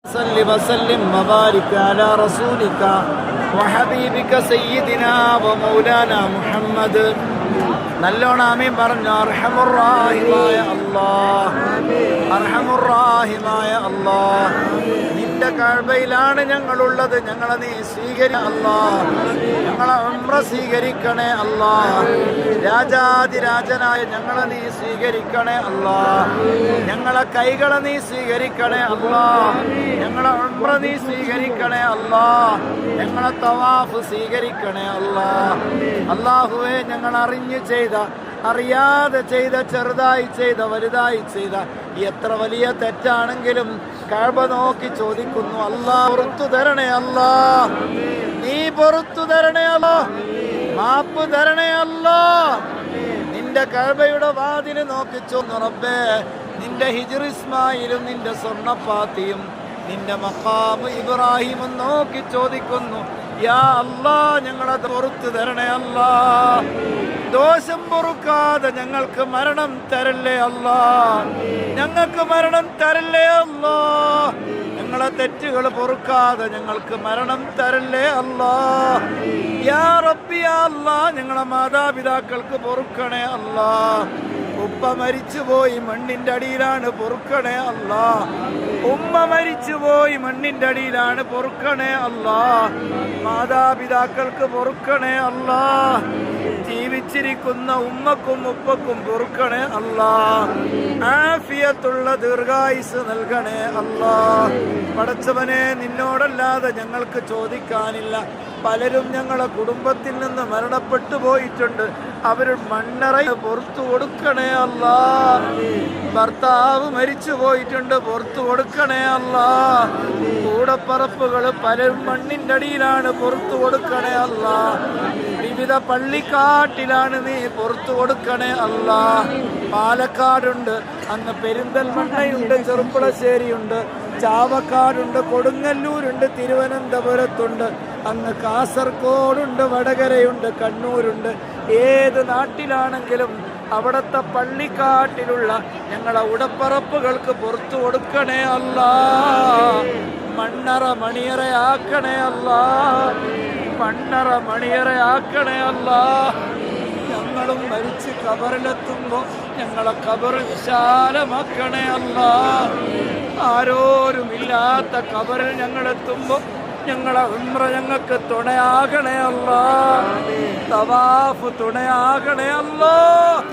صل وسلم وبارك على رسولك وحبيبك سيدنا ومولانا محمد. നല്ലോണം ആമീൻ പറഞ്ഞു. അർഹമുർറാഹിമായ അല്ലാഹ്, അർഹമുർറാഹിമായ അല്ലാഹ്, നിന്റെ കഅബയിലാണ് ഞങ്ങളുള്ളത്, ഞങ്ങളെ നീ അല്ലാഹ്, ഞങ്ങളെ ഉംറ സ്വീകരിക്കണേ അല്ലാഹ്. രാജാതിരാജനായ ഞങ്ങളെ നീ സ്വീകരിക്കണേ അല്ലാഹ്. ഞങ്ങളെ കൈകളെ നീ സ്വീകരിക്കണേ അല്ലാഹ്. ഞങ്ങളെ ഉംറ നീ സ്വീകരിക്കണേ അല്ലാഹ്. ഞങ്ങളെ തവാഫ് സ്വീകരിക്കണേ അല്ലാഹ്. അല്ലാഹുവേ, ഞങ്ങൾ അറിഞ്ഞു ചെയ്ത, അറിയാതെ ചെയ്ത, ചെറുതായി ചെയ്ത, വലുതായി ചെയ്ത എത്ര വലിയ തെറ്റാണെങ്കിലും കഅബ നോക്കി ചോദിക്കുന്നു, അല്ലാഹ് പുറത്തു തരണേ അല്ലാഹ്, നീ പുറത്തു തരണേ അല്ലാഹ്, മാപ്പ് തരണേ അല്ലാഹ്. നിന്റെ കഅബയുടെ വാതില് നോക്കി ചോദിക്കുന്നു, റബ്ബേ, നിന്റെ ഹിജ്ർ ഇസ്മായിലും നിന്റെ സ്വർണ്ണപ്പാത്തിയും നിന്റെ മഖാമ് ഇബ്രാഹിമും നോക്കി ചോദിക്കുന്നു, യാ അല്ലാഹ്, ഞങ്ങളെ പുറത്തു തരണേ അല്ലാഹ്. ദോഷം പൊറുക്കാതെ ഞങ്ങൾക്ക് മരണം തരല്ലേ അല്ലാഹ്, ഞങ്ങൾക്ക് മരണം തരല്ലേ അല്ലാഹ്. ഞങ്ങളെ തെറ്റുകൾ പൊറുക്കാതെ ഞങ്ങൾക്ക് മരണം തരല്ലേ അല്ലാഹ്. യാ റബ്ബി യാ അല്ലാഹ്, ഞങ്ങളെ മാതാപിതാക്കൾക്ക് പൊറുക്കണേ അല്ലാഹ്. ഉപ്പ മരിച്ചുപോയി, മണ്ണിന്റെ അടിയിലാണ്, പൊറുക്കണേ അല്ലാഹ്. ഉമ്മ മരിച്ചുപോയി, മണ്ണിന്റെ അടിയിലാണ്, പൊറുക്കണേ അല്ലാഹ്. മാതാപിതാക്കൾക്ക് പൊറുക്കണേ അല്ലാഹ്. ജീവിച്ചിരിക്കുന്ന ഉമ്മക്കും ഉപ്പക്കും പൊറുക്കണേ അല്ലാഹ്. ആഫിയത്തുള്ള ദീർഘായുസ് നൽകണേ അല്ലാഹ്. പടച്ചവനെ, നിന്നോടല്ലാതെ ഞങ്ങൾക്ക് ചോദിക്കാനില്ല. പലരും ഞങ്ങളെ കുടുംബത്തിൽ നിന്ന് മരണപ്പെട്ടു പോയിട്ടുണ്ട്. അവർ മണ്ണറ പുറത്തു കൊടുക്കണേ അല്ലാഹ്. ഭർത്താവ് മരിച്ചു പോയിട്ടുണ്ട്, പുറത്തു കൊടുക്കണേ അല്ലാഹ്. കൂടപ്പറപ്പുകൾ പലരും മണ്ണിന്റെ അടിയിലാണ്, പുറത്തു കൊടുക്കണേ അല്ലാഹ്. വിവിധ പള്ളിക്കാട്ടിലാണ്, നീ പുറത്തു കൊടുക്കണേ അല്ലാഹ്. പാലക്കാടുണ്ട്, അങ്ങ് പെരിന്തൽമണ്ണയുണ്ട്, ചെറുപ്പുളശ്ശേരിയുണ്ട്, ചാവക്കാടുണ്ട്, കൊടുങ്ങല്ലൂരുണ്ട്, തിരുവനന്തപുരത്തുണ്ട്, അങ്ങ് കാസർഗോഡുണ്ട്, വടകരയുണ്ട്, കണ്ണൂരുണ്ട്. ഏത് നാട്ടിലാണെങ്കിലും അവിടത്തെ പള്ളിക്കാട്ടിലുള്ള ഞങ്ങളെ ഉടപ്പറപ്പുകൾക്ക് പുറത്തു കൊടുക്കണേ അല്ലാഹ്. മണ്ണറ മണിയറയാക്കണേ അല്ലാഹ്, മണ്ണറ മണിയറയാക്കണേ അല്ലാഹ്. ഞങ്ങളും മരിച്ച് ഖബറിലെത്തുമ്പോ ഞങ്ങളെ ഖബർ വിശാലമാക്കണേ അല്ലാഹ്. ആരോരുമില്ലാത്ത ഖബറിൽ ഞങ്ങളെത്തുമ്പോ ഞങ്ങളെ ഉംറ ഞങ്ങൾക്ക് തുണയാകണേ അല്ലാഹ്. തവാഫ് തുണയാകണേ അല്ലാഹ്.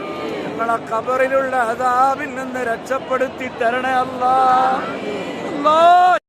ഞങ്ങളെ ഖബറിലുള്ള അദാബിൽ നിന്ന് രക്ഷപ്പെടുത്തി തരണേ അല്ലാഹ്. അല്ലാഹ്,